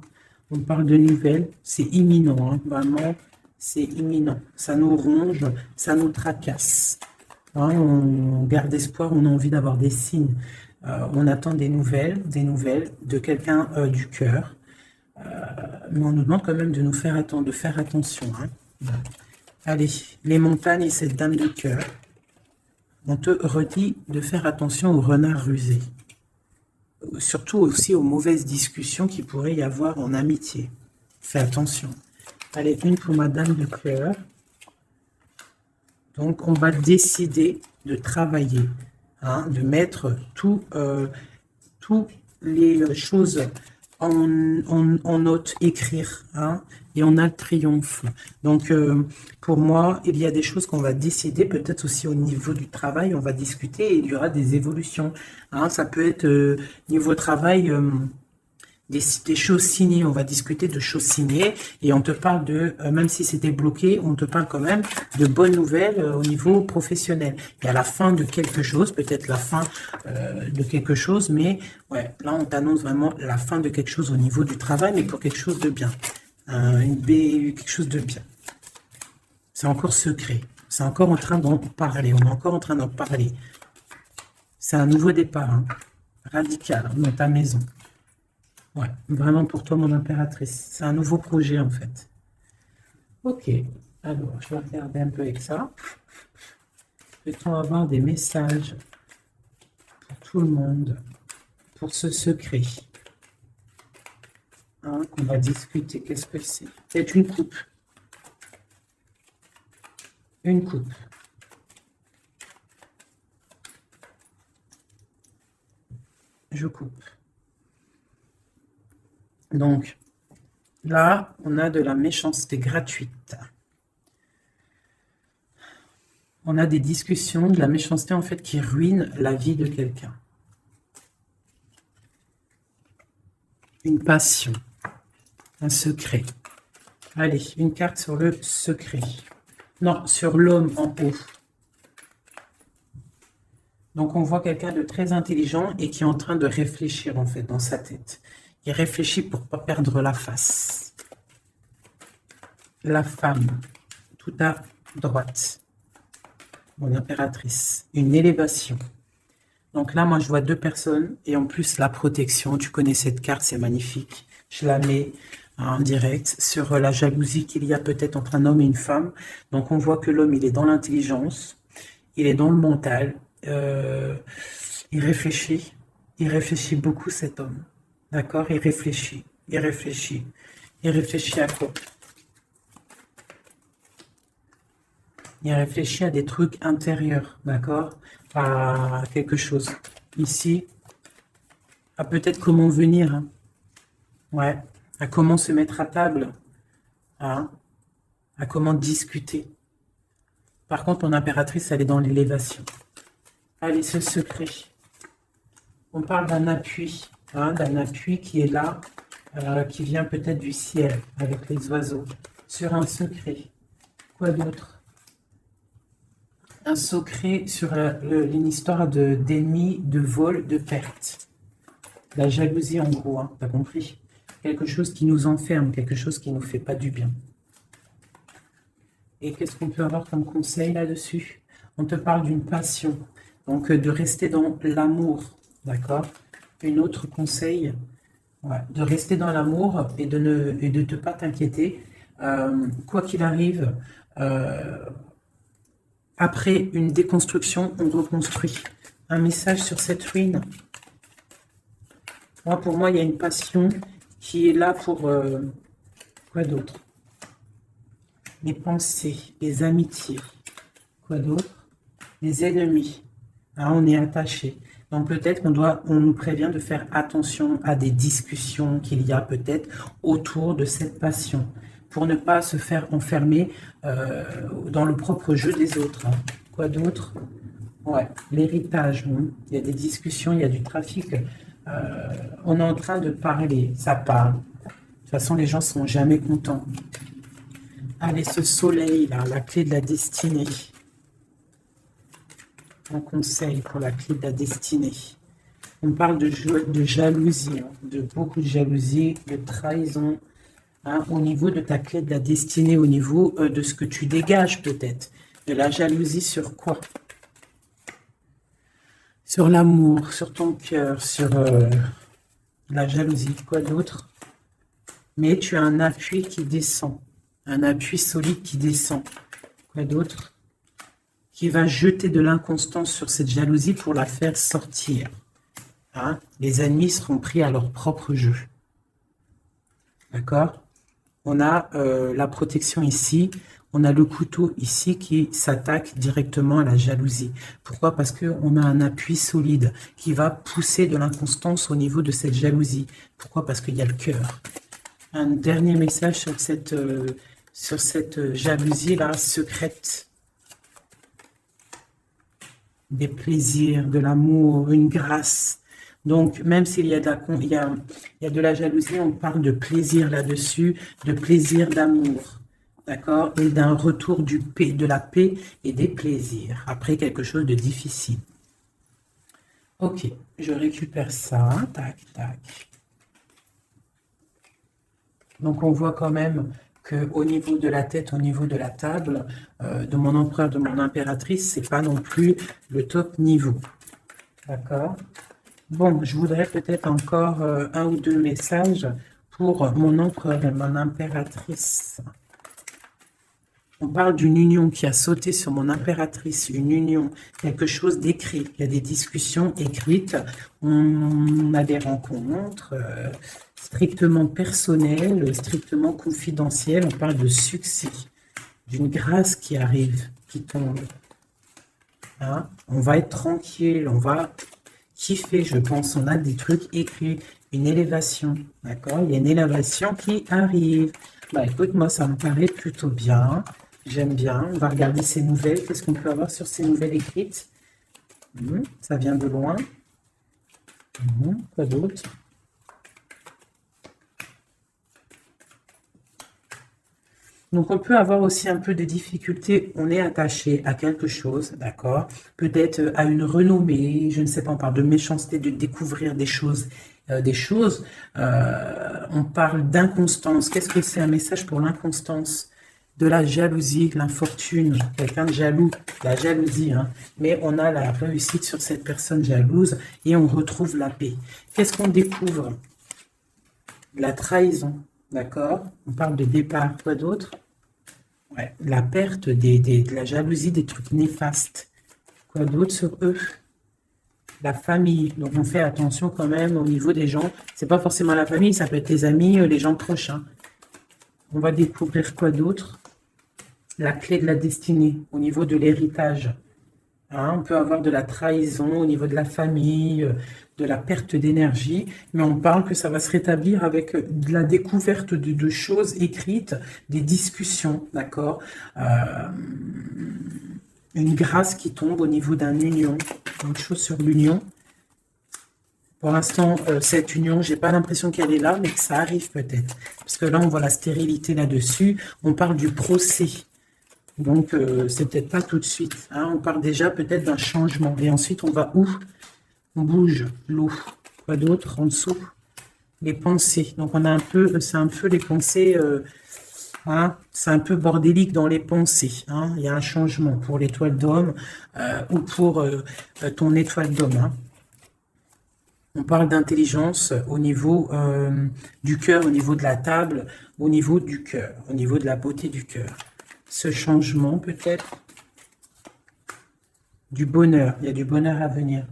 On parle de nouvelles, c'est imminent, hein, vraiment, c'est imminent. Ça nous ronge, ça nous tracasse. Hein, on garde espoir, on a envie d'avoir des signes. On attend des nouvelles de quelqu'un du cœur. Mais on nous demande quand même de nous faire attendre, de faire attention. Hein. Allez, les montagnes et cette dame de cœur. On te redit de faire attention aux renards rusés. Surtout aussi aux mauvaises discussions qu'il pourrait y avoir en amitié. Fais attention. Allez, une pour ma dame de cœur. Donc, on va décider de travailler, hein, de mettre toutes les choses en note, écrire, hein, et on a le triomphe. Donc, pour moi, il y a des choses qu'on va décider, peut-être aussi au niveau du travail, on va discuter et il y aura des évolutions. Hein, ça peut être niveau travail, des choses signées, on va discuter de choses signées et on te parle de, même si c'était bloqué, on te parle quand même de bonnes nouvelles au niveau professionnel. Il y a la fin de quelque chose, peut-être la fin de quelque chose, mais ouais, là on t'annonce vraiment la fin de quelque chose au niveau du travail, mais pour quelque chose de bien, quelque chose de bien. C'est encore secret, c'est encore en train d'en parler, on est encore en train d'en parler. C'est un nouveau départ, hein, radical, hein, dans ta maison. Ouais, vraiment pour toi, mon impératrice. C'est un nouveau projet, en fait. Ok, alors, je vais regarder un peu avec ça. Peut-on avoir des messages pour tout le monde, pour ce secret, hein, qu'on va discuter? Qu'est-ce que c'est? C'est une coupe. Une coupe. Je coupe. Donc, là, on a de la méchanceté gratuite. On a des discussions, de la méchanceté, en fait, qui ruine la vie de quelqu'un. Une passion, un secret. Allez, une carte sur le secret. Non, sur l'homme en haut. Donc, on voit quelqu'un de très intelligent et qui est en train de réfléchir, en fait, dans sa tête. Il réfléchit pour ne pas perdre la face. La femme, tout à droite. Mon impératrice. Une élévation. Donc là, moi, je vois deux personnes. Et en plus, la protection. Tu connais cette carte, c'est magnifique. Je la mets en direct sur la jalousie qu'il y a peut-être entre un homme et une femme. Donc, on voit que l'homme, il est dans l'intelligence. Il est dans le mental. Il réfléchit. Il réfléchit beaucoup, cet homme. D'accord? Il réfléchit. Il réfléchit. Il réfléchit à quoi? Il réfléchit à des trucs intérieurs. D'accord? À quelque chose. Ici, à peut-être comment venir. Hein. Ouais. À comment se mettre à table. Hein. À comment discuter. Par contre, mon impératrice, elle est dans l'élévation. Allez, ce secret. On parle d'un appui. Hein, d'un appui qui est là, qui vient peut-être du ciel, avec les oiseaux, sur un secret. Quoi d'autre? Un secret sur une histoire d'ennemis, de vol, de perte. La jalousie en gros, hein, t'as compris? Quelque chose qui nous enferme, quelque chose qui ne nous fait pas du bien. Et qu'est-ce qu'on peut avoir comme conseil là-dessus? On te parle d'une passion, donc de rester dans l'amour, d'accord? Une autre conseil, ouais, de rester dans l'amour et de ne pas t'inquiéter. Quoi qu'il arrive, après une déconstruction, on reconstruit. Un message sur cette ruine. Moi, pour moi, il y a une passion qui est là pour... quoi d'autre? Les pensées, les amitiés. Quoi d'autre? Les ennemis. Hein, on est attaché. Donc peut-être on nous prévient de faire attention à des discussions qu'il y a peut-être autour de cette passion, pour ne pas se faire enfermer dans le propre jeu des autres. Hein. Quoi d'autre? Ouais, l'héritage. Hein. Il y a des discussions, il y a du trafic. On est en train de parler, ça parle. De toute façon, les gens ne sont jamais contents. Allez, ce soleil là, la clé de la destinée. Un conseil pour la clé de la destinée. On parle de jalousie, hein, de beaucoup de jalousie, de trahison, hein, au niveau de ta clé de la destinée, au niveau de ce que tu dégages peut-être. De la jalousie sur quoi? Sur l'amour, sur ton cœur, sur la jalousie, quoi d'autre? Mais tu as un appui qui descend, un appui solide qui descend. Quoi d'autre? Qui va jeter de l'inconstance sur cette jalousie pour la faire sortir. Hein? Les ennemis seront pris à leur propre jeu. D'accord? On a la protection ici. On a le couteau ici qui s'attaque directement à la jalousie. Pourquoi? Parce qu'on a un appui solide qui va pousser de l'inconstance au niveau de cette jalousie. Pourquoi? Parce qu'il y a le cœur. Un dernier message sur cette jalousie-là secrète. Des plaisirs, de l'amour, une grâce. Donc, même s'il y a de la jalousie, on parle de plaisir là-dessus, de plaisir d'amour. D'accord? Et d'un retour de la paix et des plaisirs, après quelque chose de difficile. Ok, je récupère ça. Tac, tac. Donc, on voit quand même qu'au niveau de la tête, au niveau de la table, de mon empereur, de mon impératrice, c'est pas non plus le top niveau. D'accord? Bon, je voudrais peut-être encore un ou deux messages pour mon empereur et mon impératrice. On parle d'une union qui a sauté sur mon impératrice, une union, quelque chose d'écrit. Il y a des discussions écrites, on a des rencontres strictement personnelles, strictement confidentielles. On parle de succès, d'une grâce qui arrive, qui tombe. Hein? On va être tranquille, on va kiffer, je pense. On a des trucs écrits, une élévation, d'accord? Il y a une élévation qui arrive. Bah écoute, moi ça me paraît plutôt bien. J'aime bien. On va regarder ces nouvelles. Qu'est-ce qu'on peut avoir sur ces nouvelles écrites? Ça vient de loin. Quoi d'autre? Donc, on peut avoir aussi un peu de difficultés. On est attaché à quelque chose, d'accord? Peut-être à une renommée, je ne sais pas, on parle de méchanceté, de découvrir des choses. On parle d'inconstance. Qu'est-ce que c'est un message pour l'inconstance? De la jalousie, l'infortune, quelqu'un de jaloux, la jalousie, hein. Mais on a la réussite sur cette personne jalouse et on retrouve la paix. Qu'est-ce qu'on découvre? La trahison, d'accord? On parle de départ, quoi d'autre? Ouais, la perte de la jalousie, des trucs néfastes. Quoi d'autre sur eux? La famille, donc on fait attention quand même au niveau des gens. C'est pas forcément la famille, ça peut être les amis, les gens proches, hein. On va découvrir quoi d'autre? La clé de la destinée, au niveau de l'héritage. Hein, on peut avoir de la trahison au niveau de la famille, de la perte d'énergie, mais on parle que ça va se rétablir avec de la découverte de choses écrites, des discussions, d'accord? Une grâce qui tombe au niveau d'un union, une chose sur l'union. Pour l'instant, cette union, j'ai pas l'impression qu'elle est là, mais que ça arrive peut-être. Parce que là, on voit la stérilité là-dessus. On parle du procès. Donc, c'est peut-être pas tout de suite. Hein. On parle déjà peut-être d'un changement. Et ensuite, on va où? On bouge l'eau. Quoi d'autre en dessous? Les pensées. Donc, on a un peu, c'est un peu les pensées, hein, c'est un peu bordélique dans les pensées. Hein. Il y a un changement pour l'étoile d'homme ou pour ton étoile d'homme. Hein. On parle d'intelligence au niveau du cœur, au niveau de la table, au niveau du cœur, au niveau de la beauté du cœur. Ce changement peut-être du bonheur. Il y a du bonheur à venir.